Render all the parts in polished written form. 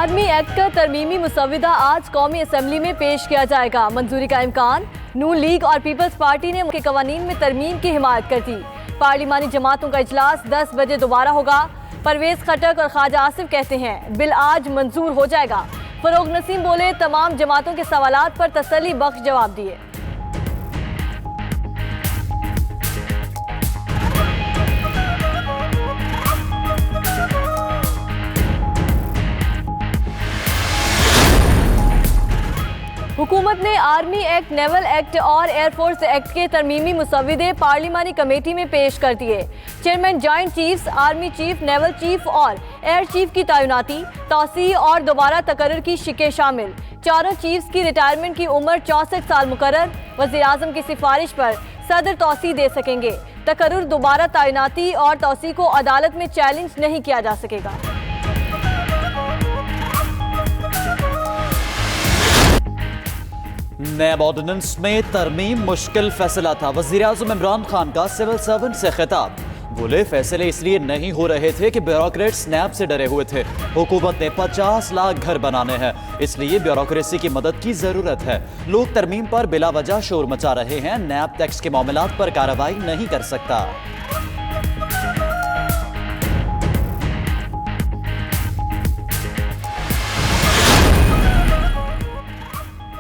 Army act का तरमीमी मुसविदा आज कौमी असम्बली में पेश किया जाएगा। मंजूरी का इम्कान। नून लीग और पीपल्स पार्टी ने मुल्की कवानीन में तरमीम की हिमायत कर दी। पार्लिमानी जमातों का इजलास 10 बजे दोबारा होगा। परवेज खटक और ख्वाजा आसिफ कहते हैं बिल आज मंजूर हो जाएगा। फरोग नसीम बोले तमाम जमातों के सवालात पर तसल्ली बख्श जवाब दिए। हुकूमत ने आर्मी एक्ट, नेवल एक्ट और एयरफोर्स एक्ट के तरमीमी मुसविदे पार्लिमानी कमेटी में पेश कर दिए। Chairman joint chiefs, army chief, naval chief और एयर चीफ की तैनाती, तौसी और दोबारा तकर्रुर की शिकें शामिल। चारों चीफ्स की रिटायरमेंट की उम्र 64 साल मुकर्रर। वज़ीर आज़म की सिफारिश पर सदर तौसी दे सकेंगे। तकर्रुर, दोबारा तैनाती और तौसी को अदालत में चैलेंज नहीं किया जा सकेगा। नैब ऑर्डिनेंस में तरमीम मुश्किल फैसला था। वज़ीर आज़म इमरान खान का सिविल सर्वेंट से खिताब। बोले फैसले इसलिए नहीं हो रहे थे कि ब्यूरोक्रेट्स नैब से डरे हुए थे। हुकूमत ने 50 लाख घर बनाने हैं, इसलिए ब्यूरोक्रेसी की मदद की जरूरत है। लोग तरमीम पर बिला वजह शोर मचा रहे हैं। नैब टैक्स के मामलात पर कार्रवाई नहीं कर सकता।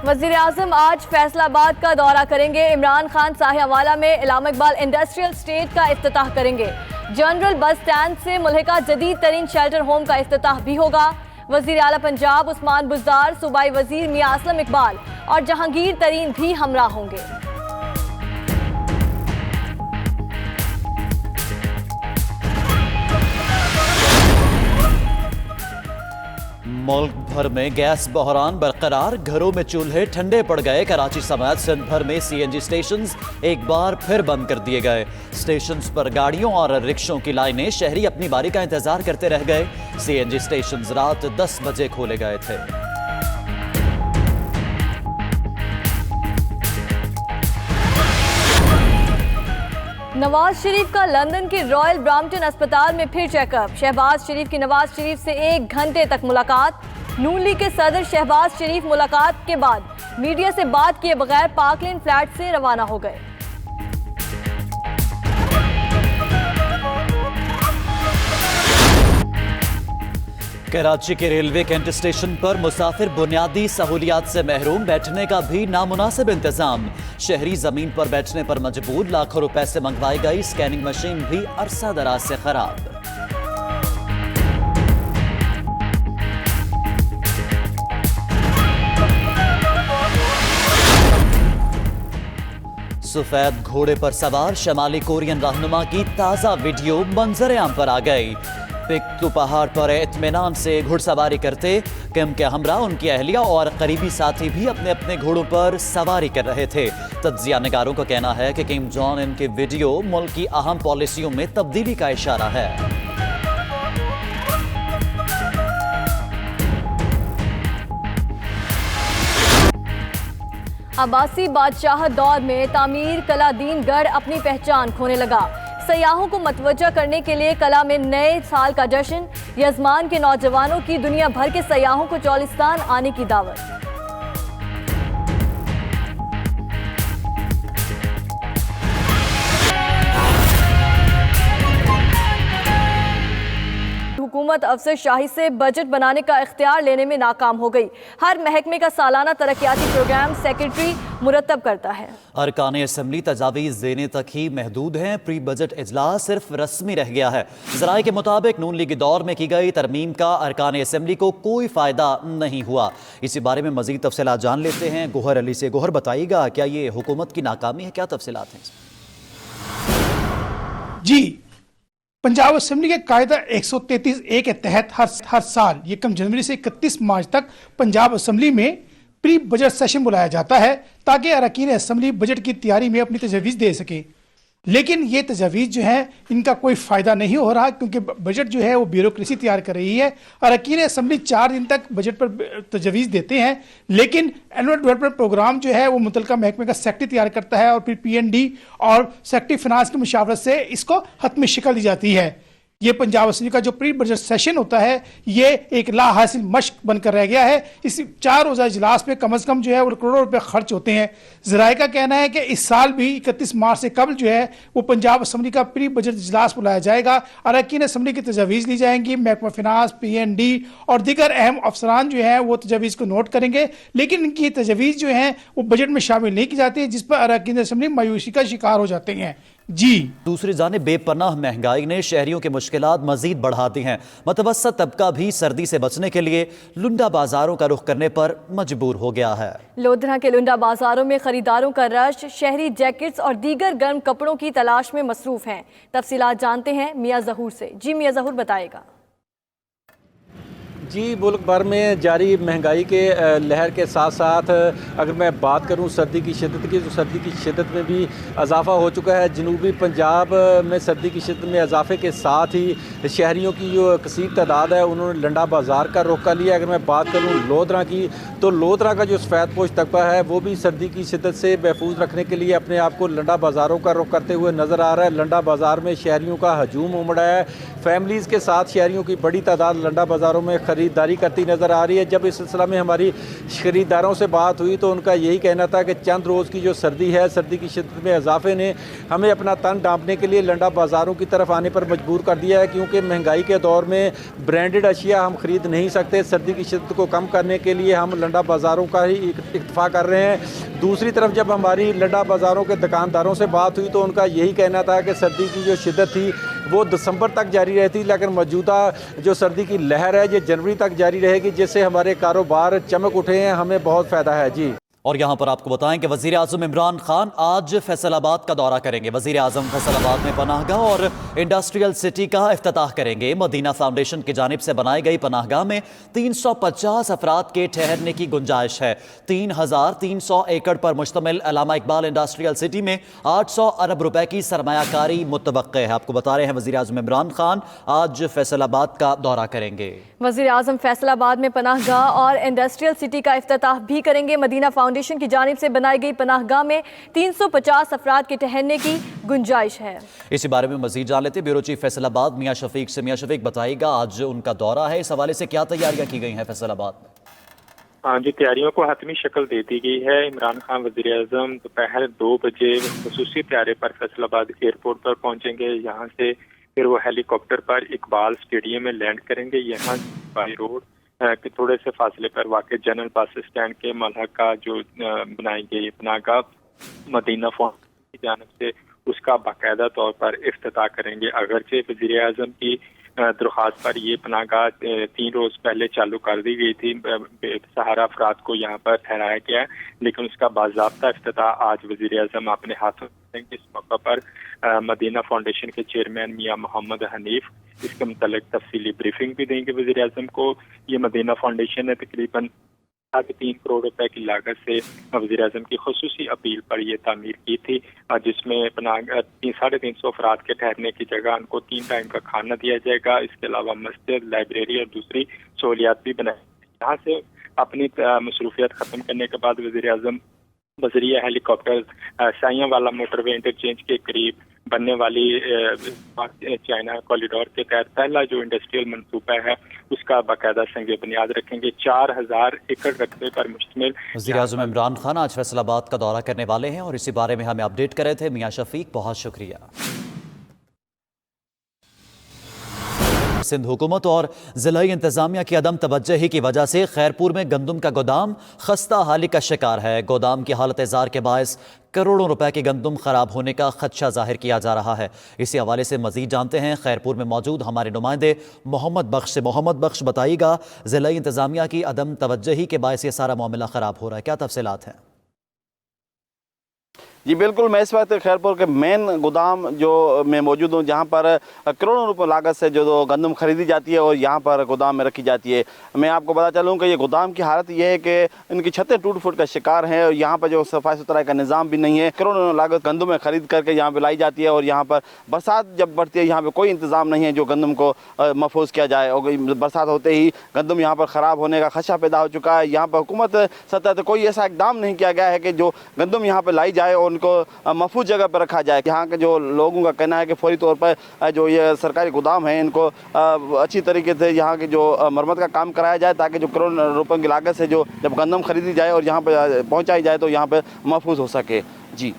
वज़ीर आज़म आज फैसलाबाद का दौरा करेंगे। इमरान खान साहिवाला में इलामा इकबाल इंडस्ट्रियल स्टेट का इफ्तिताह करेंगे। जनरल बस स्टैंड से मुल्हिका जदीद तरीन शेल्टर होम का इफ्तिताह भी होगा। वज़ीर आला पंजाब उस्मान बुज़दार, सूबाई वज़ीर मियां असलम इकबाल और जहांगीर तरीन भी हमरा होंगे। मुल्क भर में गैस बहरान बरकरार। घरों में चूल्हे ठंडे पड़ गए। कराची समेत सिंध भर में CNG स्टेशंस एक बार फिर बंद कर दिए गए। स्टेशंस पर गाड़ियों और रिक्शों की लाइनें। शहरी अपनी बारी का इंतजार करते रह गए। CNG स्टेशंस रात 10 बजे खोले गए थे। नवाज शरीफ का लंदन के रॉयल ब्राम्पटन अस्पताल में फिर चेकअप। शहबाज शरीफ की नवाज शरीफ से 1 घंटे तक मुलाकात। नून लीग के सदर शहबाज शरीफ मुलाकात के बाद मीडिया से बात किए बगैर पार्कलैंड फ्लैट से रवाना हो गए। कराची के रेलवे कैंट स्टेशन पर मुसाफिर बुनियादी सहूलियात से महरूम। बैठने का भी नामुनासिब इंतजाम। शहरी जमीन पर बैठने पर मजबूर। लाखों रुपए से मंगवाई गई स्कैनिंग मशीन भी अरसा दराज से खराब। सफेद घोड़े पर सवार शमाली कोरियन रहनुमा की ताजा वीडियो मंजर आम पर आ गई। पिक्तू पहाड़ पर इत्मीनान से घुड़सवारी करते किम के हमरा, उनकी अहलिया और करीबी साथी भी अपने अपने घोड़ों पर सवारी कर रहे थे। तज्जिया निगारों का कहना है कि किम जॉन इनके वीडियो मुल्क की अहम पॉलिसियों में तब्दीली का इशारा है। अब्बासी बादशाहत दौर में तामीर कला दीन गढ़ अपनी पहचान खोने लगा। सयाहों को मतवज्जा करने के लिए कला में नए साल का जश्न। यजमान के नौजवानों की दुनिया भर के सयाहों को चौलिस्तान आने की दावत। हुकूमत अफसरशाही से बजट बनाने का इख्तियार लेने में नाकाम हो गई। हर महकमे का सालाना तरक्याती प्रोग्राम सेक्रेटरी मुरतब करता है। अरकान असम्बली तजावीज़ देने तक ही महदूद हैं। प्री बजट इजलास सिर्फ रस्मी रह गया है। ज़राए के मुताबिक नून लीग दौर में की गई तरमीम का अरकान असम्बली को कोई फ़ायदा नहीं हुआ। इसी बारे में मज़ीद तफसीलात जान लेते हैं गोहर अली से। गोहर, बताइएगा क्या ये हुकूमत की नाकामी है? क्या तफसीलात हैं? जी, पंजाब असेंबली के कायदा 133A के तहत हर साल 1 जनवरी से 31 मार्च तक पंजाब असेंबली में प्री बजट सेशन बुलाया जाता है ताकि अरकान असेंबली बजट की तैयारी में अपनी तजवीज़ दे सके। लेकिन ये तजवीज़ जो है इनका कोई फ़ायदा नहीं हो रहा, क्योंकि बजट जो है वो ब्यूरोक्रेसी तैयार कर रही है। अरकान असेंबली 4 दिन तक बजट पर तजवीज़ देते हैं, लेकिन एनुअल डेवलपमेंट प्रोग्राम जो है वो मुतलका महकमे का सेक्रेटरी तैयार करता है और फिर PND और सेक्रेटरी फिनांस की मुशावरत से इसको हतमी शिकल दी जाती है। ये पंजाब असेंबली का जो प्री बजट सेशन होता है ये एक ला हासिल मश्क बनकर रह गया है। इस 4 रोज़ा इजलास में कम से कम जो है वो करोड़ों रुपए खर्च होते हैं। ज़राए का कहना है कि इस साल भी 31 मार्च से कबल जो है वो पंजाब असेंबली का प्री बजट इजलास बुलाया जाएगा। अरकान असेंबली की तजावीज़ ली जाएंगी। महकमा फिनांस, PND और दीगर अहम अफसरान जो हैं वो तजावीज़ को नोट करेंगे, लेकिन इनकी तजावीज़ जो हैं वो बजट में शामिल नहीं की जाती, जिस पर अरकान असेंबली मायूसी का शिकार हो जाते हैं। जी दूसरी जानिब बेपनाह महंगाई ने शहरियों की मुश्किलात मजीद बढ़ा दी हैं। मतवसत तबका भी सर्दी से बचने के लिए लुंडा बाजारों का रुख करने पर मजबूर हो गया है। लोधरा के लुंडा बाजारों में खरीदारों का रश शहरी जैकेट्स और दीगर गर्म कपड़ों की तलाश में मसरूफ हैं। तफसीलात जानते हैं मियां ज़हूर से। जी मियां ज़हूर बताएगा। जी मुल्क भर में जारी महंगाई के लहर के साथ साथ अगर मैं बात करूं सर्दी की शिद्दत की, तो सर्दी की शिद्दत में भी इजाफ़ा हो चुका है। जनूबी पंजाब में सर्दी की शिद्दत में इजाफे के साथ ही शहरियों की जो कसीर तादाद है उन्होंने लंडा बाज़ार का रुख कर लिया। अगर मैं बात करूं लोधरा की, तो लोधरा का जो सफ़ेद पोश तबका है वो भी सर्दी की शिद्दत से महफूज रखने के लिए अपने आप को लंडा बाज़ारों का रुख करते हुए नज़र आ रहा है। लंडा बाज़ार में शहरियों का हजूम उमड़ा है। फैमिलीज़ के साथ शहरियों की बड़ी तादाद लंडा बाज़ारों में खरीदारी करती नज़र आ रही है। जब इस सिलसिला में हमारी खरीदारों से बात हुई तो उनका यही कहना था कि चंद रोज़ की जो सर्दी है, सर्दी की शिद्दत में इजाफे ने हमें अपना तन ढांपने के लिए लंडा बाज़ारों की तरफ आने पर मजबूर कर दिया है, क्योंकि महंगाई के दौर में ब्रांडेड अशिया हम ख़रीद नहीं सकते। सर्दी की शिद्दत को कम करने के लिए हम लंडा बाज़ारों का ही इक्तफा कर रहे हैं। दूसरी तरफ जब हमारी लंडा बाज़ारों के दुकानदारों से बात हुई तो उनका यही कहना था कि सर्दी की जो शिद्दत थी वो दिसंबर तक जारी रहती, लेकिन मौजूदा जो सर्दी की लहर है ये जनवरी तक जारी रहेगी, जिससे हमारे कारोबार चमक उठे हैं, हमें बहुत फ़ायदा है। जी और यहाँ पर आपको बताएं कि वज़ीर आज़म इमरान खान आज फैसलाबाद का दौरा करेंगे। वज़ीर आज़म फैसलाबाद में पनाहगाह और इंडस्ट्रियल सिटी का इफ्तिताह करेंगे। मदीना फाउंडेशन की जानिब से बनाई गई पनाहगाह में 350 अफराद के ठहरने की गुंजाइश है। 3300 एकड़ पर मुश्तमिल अल्लामा इकबाल इंडस्ट्रियल सिटी में 800 अरब रुपए की सरमायाकारी मुतवक्के है। आपको बता रहे हैं वज़ीर आज़म इमरान खान आज फैसलाबाद का दौरा करेंगे। वज़ीर आज़म फैसलाबाद में पनाहगाह और इंडस्ट्रियल सिटी का इफ्तिताह भी करेंगे। मदीना फाउंडेशन की जानिब से बनाई गई पनाहगाह में 350 अफराद के ठहरने की गुंजाइश है। इसी बारे में मजीद जान लेते ब्यूरो चीफ फैसलाबाद मियां शफीक से। मियां शफीक बताइएगा आज उनका दौरा है, इस हवाले से क्या तैयारियां की गई हैं फैसलाबाद में? हाँ जी, तैयारियों को हतमी शक्ल दे दी गई है। इमरान खान वज़ीर आज़म दोपहर 2 बजे खुसूसी तैयारे पर फैसलाबाद एयरपोर्ट पर पहुंचेंगे। यहाँ से फिर वो हेलीकॉप्टर पर इकबाल स्टेडियम में लैंड करेंगे। यहाँ बाई रोड के थोड़े से फासले पर वाक़ जनरल बस स्टैंड के मलहक का जो बनाई गई पनाहगाह मदीना फाउंडेशन की जानिब से उसका बाकायदा तौर पर इफ्तिताह करेंगे। अगरचे वज़ीर आज़म की दरख्वास्त पर ये पनाहगाह 3 रोज़ पहले चालू कर दी गई थी, बेसहारा अफराद को यहाँ पर ठहराया गया, लेकिन उसका बाज़ाब्ता इफ्तिताह आज वज़ीर आज़म अपने हाथों करेंगे। इस मौका पर मदीना फाउंडेशन के चेयरमैन मियां मोहम्मद हनीफ इसके मुतल्लिक तफसीली ब्रीफिंग भी देंगे वज़ीर आज़म को। ये मदीना फाउंडेशन ने तकरीबन 3 करोड़ रुपए की लागत से वज़ीर आज़म की खुसूसी अपील पर यह तामीर की थी, जिसमें 350 अफराद के ठहरने की जगह उनको 3 टाइम का खाना दिया जाएगा। इसके अलावा मस्जिद, लाइब्रेरी और दूसरी सहूलियात भी बनाई। यहाँ से अपनी मसरूफियत ख़त्म करने के बाद वज़ीर आज़म बजरिया हेलीकॉप्टर साइयां वाला मोटरवे इंटरचेंज के करीब बनने वाली चाइना कॉरिडोर के तहत पहला जो इंडस्ट्रियल मनसूबा है उसका बाकायदा संग बुनियाद रखेंगे। 4000 एकड़ रकबे पर मुश्तमिल वज़ीर आज़म इमरान खान आज फैसलाबाद का दौरा करने वाले हैं और इसी बारे में हमें अपडेट कर रहे थे मियां शफीक, बहुत शुक्रिया। सिंध हुकूमत और ज़िला इंतज़ामिया की अदम तवज्जुही की वजह से खैरपुर में गंदम का गोदाम खस्ता हाली का शिकार है। गोदाम की हालत ज़ार के बायस करोड़ों रुपए की गंदम खराब होने का खदशा जाहिर किया जा रहा है। इसी हवाले से मजीद जानते हैं खैरपुर में मौजूद हमारे नुमाइंदे मोहम्मद बख्श से। मोहम्मद बख्श बताइएगा, ज़िला इंतज़ामिया की अदम तवज्जुही के बायस ये सारा मामला ख़राब हो रहा है, क्या तफसीलात हैं? जी बिल्कुल, मैं इस वक्त खैरपुर के मेन गोदाम जो मैं मौजूद हूँ, जहाँ पर करोड़ों रुपए लागत से जो गंदम खरीदी जाती है और यहाँ पर गोदाम में रखी जाती है। मैं आपको बता चलूँ कि ये गोदाम की हालत ये है कि इनकी छतें टूट फूट का शिकार हैं और यहाँ पर जो सफाई सुथराई का निज़ाम भी नहीं है। करोड़ों लागत गंदम खरीद करके यहाँ पर लाई जाती है और यहाँ पर बरसात जब बढ़ती है यहाँ पर कोई इंतज़ाम नहीं है जो गंदम को महफूज किया जाए, और बरसात होते ही गंदम यहाँ पर ख़राब होने का खदशा पैदा हो चुका है। यहाँ पर हुकूमत सतह से कोई ऐसा इकदाम नहीं किया गया है कि जो गंदम यहाँ पर लाई जाए और उनको महफूज जगह पर रखा जाए। यहाँ के जो लोगों का कहना है कि फौरी तौर पर जो ये सरकारी गोदाम है इनको अच्छी तरीके से यहाँ की जो मरम्मत का काम कराया जाए, ताकि जो करोड़ों रुपयों की लागत से जो जब गंदम खरीदी जाए और यहाँ पर पहुँचाई जाए तो यहाँ पर महफूज हो सके। जी।